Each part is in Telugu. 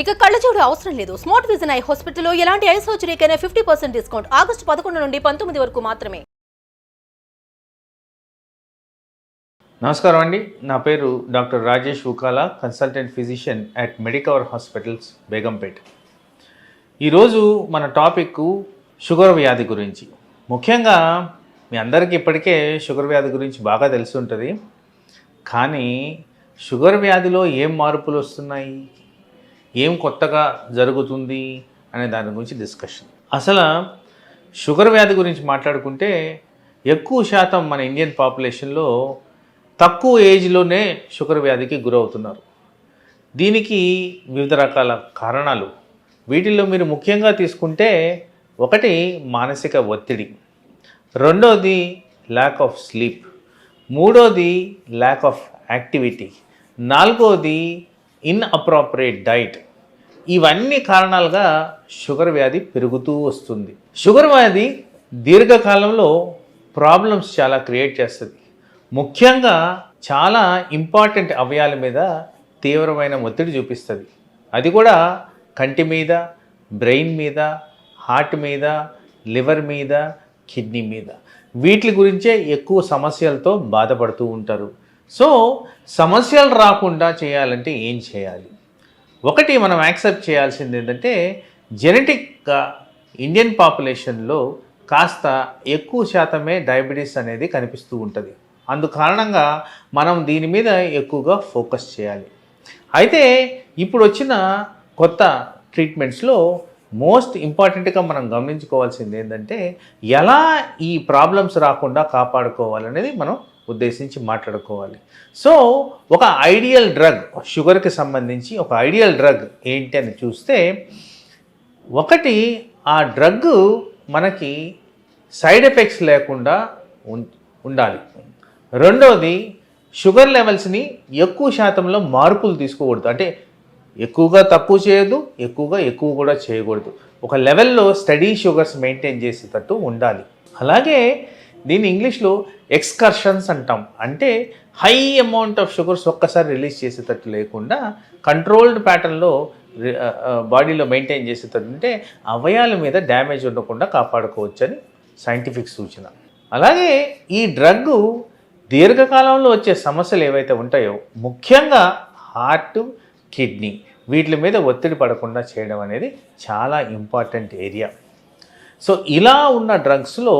ఇక కళ్ళజోడు అవసరం లేదు. స్మార్ట్ విజన్ ఐ హాస్పిటల్లో ఎలాంటి ఐ సర్జరీకైనా 50% డిస్కౌంట్. ఆగస్టు 11 నుండి 19 వరకు మాత్రమే. నమస్కారం అండి, నా పేరు doctor Rajesh Ukala, consultant physician at Medicover hospitals, Begumpet. ఈరోజు మన టాపిక్ షుగర్ వ్యాధి గురించి. ముఖ్యంగా మీ అందరికీ ఇప్పటికే షుగర్ వ్యాధి గురించి బాగా తెలిసి ఉంటుంది. కానీ షుగర్ వ్యాధిలో ఏం మార్పులు వస్తున్నాయి, ఏం కొత్తగా జరుగుతుంది అనే దాని గురించి డిస్కషన్. అసలు షుగర్ వ్యాధి గురించి మాట్లాడుకుంటే ఎక్కువ శాతం మన ఇండియన్ పాపులేషన్లో తక్కువ ఏజ్లోనే షుగర్ వ్యాధికి గురవుతున్నారు. దీనికి వివిధ రకాల కారణాలు. వీటిల్లో మీరు ముఖ్యంగా తీసుకుంటే ఒకటి మానసిక ఒత్తిడి, రెండోది ల్యాక్ ఆఫ్ స్లీప్, మూడోది ల్యాక్ ఆఫ్ యాక్టివిటీ, నాలుగోది ఇన్అప్రాపరియేట్ డైట్. ఇవన్నీ కారణాలుగా షుగర్ వ్యాధి పెరుగుతూ వస్తుంది. షుగర్ వ్యాధి దీర్ఘకాలంలో ప్రాబ్లమ్స్ చాలా క్రియేట్ చేస్తుంది. ముఖ్యంగా చాలా ఇంపార్టెంట్ అవయాల మీద తీవ్రమైన ఒత్తిడి చూపిస్తుంది. అది కూడా కంటి మీద, బ్రెయిన్ మీద, హార్ట్ మీద, లివర్ మీద, కిడ్నీ మీద. వీటి గురించే ఎక్కువ సమస్యలతో బాధపడుతూ ఉంటారు. సో సమస్యలు రాకుండా చేయాలంటే ఏం చేయాలి? ఒకటి మనం యాక్సెప్ట్ చేయాల్సింది ఏంటంటే, జెనెటిక్గా ఇండియన్ పాపులేషన్లో కాస్త ఎక్కువ శాతమే డయాబెటీస్ అనేది కనిపిస్తూ ఉంటుంది. అందు కారణంగా మనం దీని మీద ఎక్కువగా ఫోకస్ చేయాలి. అయితే ఇప్పుడు వచ్చిన కొత్త ట్రీట్మెంట్స్లో మోస్ట్ ఇంపార్టెంట్గా మనం గమనించుకోవాల్సింది ఏంటంటే, ఎలా ఈ ప్రాబ్లమ్స్ రాకుండా కాపాడుకోవాలనేది మనం ఉద్దేశించి మాట్లాడుకోవాలి. సో ఒక ఐడియల్ డ్రగ్, షుగర్కి సంబంధించి ఒక ఐడియల్ డ్రగ్ ఏంటి అని చూస్తే, ఒకటి ఆ డ్రగ్ మనకి సైడ్ ఎఫెక్ట్స్ లేకుండా ఉండాలి. రెండోది షుగర్ లెవెల్స్ని ఎక్కువ శాతంలో మార్పులు తీసుకోకూడదు. అంటే ఎక్కువగా తక్కువ చేయొద్దు, ఎక్కువ కూడా చేయకూడదు. ఒక లెవెల్లో స్టడీ షుగర్స్ మెయింటైన్ చేసేటట్టు ఉండాలి. అలాగే దీన్ని ఇంగ్లీష్లో ఎక్స్కర్షన్స్ అంటాం. అంటే హై అమౌంట్ ఆఫ్ షుగర్స్ ఒక్కసారి రిలీజ్ చేసేటట్టు లేకుండా కంట్రోల్డ్ ప్యాటర్న్లో బాడీలో మెయింటైన్ చేసేటట్టు ఉంటే అవయాల మీద డ్యామేజ్ ఉండకుండా కాపాడుకోవచ్చు అని సైంటిఫిక్ సూచన. అలాగే ఈ డ్రగ్ దీర్ఘకాలంలో వచ్చే సమస్యలు ఏవైతే ఉంటాయో, ముఖ్యంగా హార్ట్, కిడ్నీ, వీటి మీద ఒత్తిడి పడకుండా చేయడం అనేది చాలా ఇంపార్టెంట్ ఏరియా. సో ఇలా ఉన్న డ్రగ్స్లో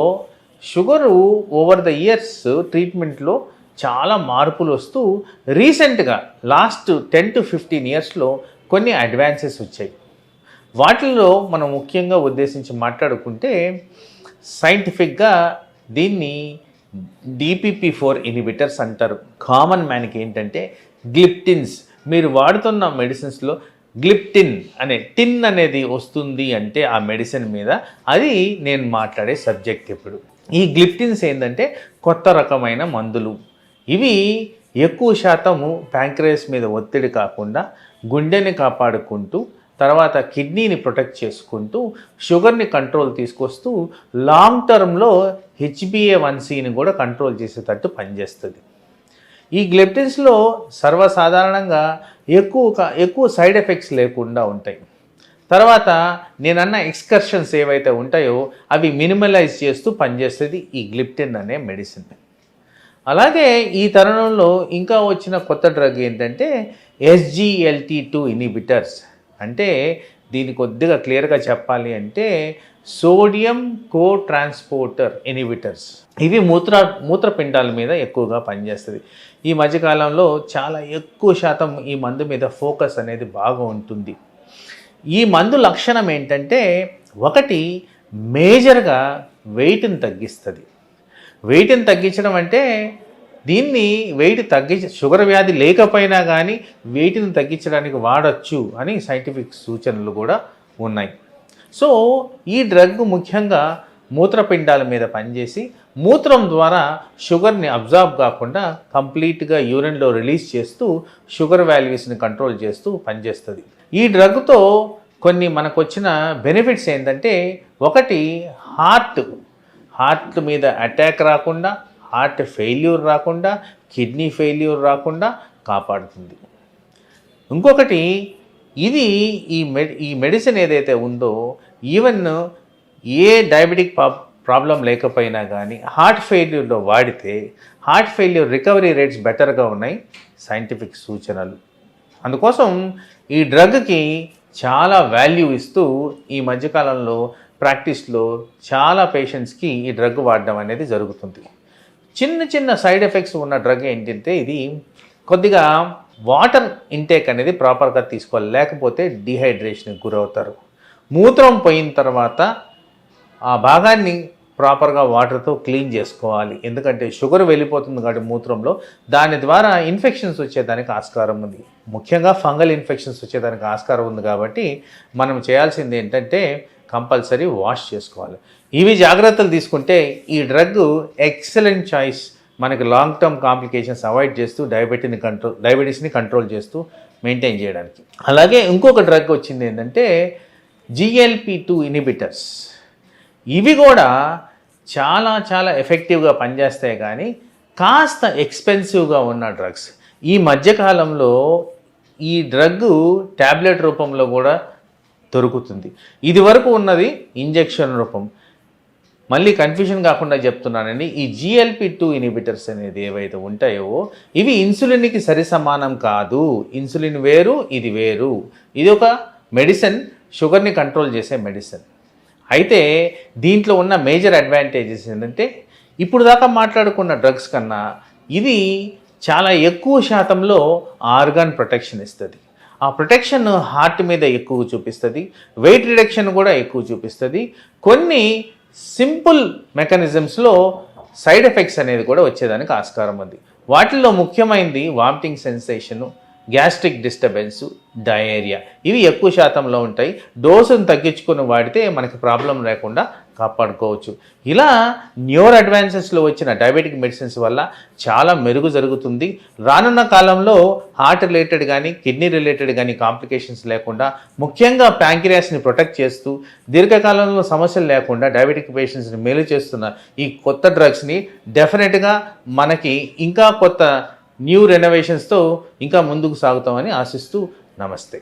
షుగరు ఓవర్ ద ఇయర్స్ ట్రీట్మెంట్లో చాలా మార్పులు వస్తూ రీసెంట్గా లాస్ట్ 10 to 15 ఇయర్స్లో కొన్ని అడ్వాన్సెస్ వచ్చాయి. వాటిల్లో మనం ముఖ్యంగా ఉద్దేశించి మాట్లాడుకుంటే, సైంటిఫిక్గా దీన్ని DPP-4 ఇన్హిబిటర్స్ అంటారు. కామన్ మ్యాన్కి ఏంటంటే గ్లిప్టిన్స్. మీరు వాడుతున్న మెడిసిన్స్లో గ్లిప్టిన్ అనే టిన్ అనేది వస్తుంది అంటే ఆ మెడిసిన్ మీద, అది నేను మాట్లాడే సబ్జెక్ట్. ఇప్పుడు ఈ గ్లిప్టిన్స్ ఏంటంటే కొత్త రకమైన మందులు. ఇవి ఎక్కువ శాతము ప్యాంక్రియస్ మీద ఒత్తిడి కాకుండా గుండెని కాపాడుకుంటూ, తర్వాత కిడ్నీని ప్రొటెక్ట్ చేసుకుంటూ, షుగర్ని కంట్రోల్ తీసుకొస్తూ, లాంగ్ టర్మ్లో HbA1cని కూడా కంట్రోల్ చేసేటట్టు పనిచేస్తుంది. ఈ గ్లిప్టిన్స్లో సర్వసాధారణంగా ఎక్కువ సైడ్ ఎఫెక్ట్స్ లేకుండా ఉంటాయి. తర్వాత నేనన్న ఎక్స్కర్షన్స్ ఏవైతే ఉంటాయో అవి మినిమలైజ్ చేస్తూ పనిచేస్తుంది ఈ గ్లిప్టిన్ అనే మెడిసిన్. అలాగే ఈ తరుణంలో ఇంకా వచ్చిన కొత్త డ్రగ్ ఏంటంటే SGLT2 ఇన్హిబిటర్స్. అంటే దీన్ని కొద్దిగా క్లియర్గా చెప్పాలి అంటే సోడియం కో ట్రాన్స్పోర్టర్ ఇన్హిబిటర్స్. ఇవి మూత్రపిండాల మీద ఎక్కువగా పనిచేస్తుంది. ఈ మధ్యకాలంలో చాలా ఎక్కువ శాతం ఈ మందు మీద ఫోకస్ అనేది బాగా ఉంటుంది. ఈ మందు లక్షణం ఏంటంటే, ఒకటి మేజర్గా వెయిట్ని తగ్గిస్తుంది. వెయిట్ని తగ్గించడం అంటే దీన్ని షుగర్ వ్యాధి లేకపోయినా కానీ వెయిట్ని తగ్గించడానికి వాడచ్చు అని సైంటిఫిక్ సూచనలు కూడా ఉన్నాయి. సో ఈ డ్రగ్ ముఖ్యంగా మూత్రపిండాల మీద పనిచేసి మూత్రం ద్వారా షుగర్ని అబ్జార్బ్ కాకుండా కంప్లీట్గా యూరిన్లో రిలీజ్ చేస్తూ షుగర్ వాల్యూస్ని కంట్రోల్ చేస్తూ పనిచేస్తుంది. ఈ డ్రగ్తో కొన్ని మనకు వచ్చిన బెనిఫిట్స్ ఏంటంటే, ఒకటి హార్ట్ మీద అటాక్ రాకుండా, హార్ట్ ఫెయిల్యూర్ రాకుండా, కిడ్నీ ఫెయిల్యూర్ రాకుండా కాపాడుతుంది. ఇంకొకటి ఇది ఈ మెడిసిన్ ఏదైతే ఉందో ఈవెన్ ఏ డయాబెటిక్ ప్రాబ్లం లేకపోయినా కానీ హార్ట్ ఫెయిల్యూర్లో వాడితే హార్ట్ ఫెయిల్యూర్ రికవరీ రేట్స్ బెటర్గా ఉన్నాయి సైంటిఫిక్ సూచనలు. అందుకోసం ఈ డ్రగ్కి చాలా వాల్యూ ఇస్తూ ఈ మధ్యకాలంలో ప్రాక్టీస్లో చాలా పేషెంట్స్కి ఈ డ్రగ్ వాడడం అనేది జరుగుతుంది. చిన్న చిన్న సైడ్ ఎఫెక్ట్స్ ఉన్న డ్రగ్ ఏంటంటే ఇది కొద్దిగా వాటర్ ఇంటేక్ అనేది ప్రాపర్గా తీసుకోవాలి, లేకపోతే డిహైడ్రేషన్కి గురవుతారు. మూత్రం పోయిన తర్వాత ఆ భాగాన్ని ప్రాపర్గా వాటర్తో క్లీన్ చేసుకోవాలి, ఎందుకంటే షుగర్ వెళ్ళిపోతుంది కాబట్టి మూత్రంలో, దాని ద్వారా ఇన్ఫెక్షన్స్ వచ్చేదానికి ఆస్కారం ఉంది. ముఖ్యంగా ఫంగల్ ఇన్ఫెక్షన్స్ వచ్చేదానికి ఆస్కారం ఉంది. కాబట్టి మనం చేయాల్సింది ఏంటంటే కంపల్సరీ వాష్ చేసుకోవాలి. ఇవి జాగ్రత్తలు తీసుకుంటే ఈ డ్రగ్ ఎక్సలెంట్ చాయిస్, మనకి లాంగ్ టర్మ్ కాంప్లికేషన్స్ అవాయిడ్ చేస్తూ డయాబెటీస్ని కంట్రోల్ చేస్తూ మెయింటైన్ చేయడానికి. అలాగే ఇంకొక డ్రగ్ వచ్చింది ఏంటంటే GLP-2 ఇన్హిబిటర్స్. ఇవి కూడా చాలా చాలా ఎఫెక్టివ్గా పనిచేస్తాయి, కానీ కాస్త ఎక్స్పెన్సివ్గా ఉన్న డ్రగ్స్. ఈ మధ్యకాలంలో ఈ డ్రగ్ ట్యాబ్లెట్ రూపంలో కూడా దొరుకుతుంది. ఇది వరకు ఉన్నది ఇంజెక్షన్ రూపం. మళ్ళీ కన్ఫ్యూజన్ కాకుండా చెప్తున్నానండి, ఈ GLP-2 ఇన్హిబిటర్స్ అనేది ఏవైతే ఉంటాయో ఇవి ఇన్సులిన్కి సరి సమానం కాదు. ఇన్సులిన్ వేరు, ఇది వేరు. ఇది ఒక మెడిసిన్, షుగర్ని కంట్రోల్ చేసే మెడిసిన్. అయితే దీంట్లో ఉన్న మేజర్ అడ్వాంటేజెస్ ఏంటంటే ఇప్పుడు దాకా మాట్లాడుకున్న డ్రగ్స్ కన్నా ఇది చాలా ఎక్కువ శాతంలో ఆర్గాన్ ప్రొటెక్షన్ ఇస్తుంది. ఆ ప్రొటెక్షన్ హార్ట్ మీద ఎక్కువ చూపిస్తుంది, వెయిట్ రిడక్షన్ కూడా ఎక్కువ చూపిస్తుంది. కొన్ని సింపుల్ మెకానిజమ్స్లో సైడ్ ఎఫెక్ట్స్ అనేది కూడా వచ్చేదానికి ఆస్కారం ఉంది. వాటిల్లో ముఖ్యమైనది vomiting sensation, gastric disturbance, diarrhoea. ఇవి ఎక్కువ శాతంలో ఉంటాయి. డోసును తగ్గించుకొని వాడితే మనకి ప్రాబ్లం లేకుండా కాపాడుకోవచ్చు. ఇలా న్యూరో అడ్వాన్సెస్లో వచ్చిన డయాబెటిక్ మెడిసిన్స్ వల్ల చాలా మెరుగు జరుగుతుంది. రానున్న కాలంలో హార్ట్ రిలేటెడ్ కానీ కిడ్నీ రిలేటెడ్ కానీ కాంప్లికేషన్స్ లేకుండా, ముఖ్యంగా ప్యాంక్రియాస్ని ప్రొటెక్ట్ చేస్తూ దీర్ఘకాలంలో సమస్యలు లేకుండా డయాబెటిక్ పేషెంట్స్ని మేలు చేస్తున్న ఈ కొత్త డ్రగ్స్ని డెఫినెట్గా మనకి ఇంకా కొత్త న్యూ రెనోవేషన్స్తో ఇంకా ముందుకు సాగుతామని ఆశిస్తూ నమస్తే.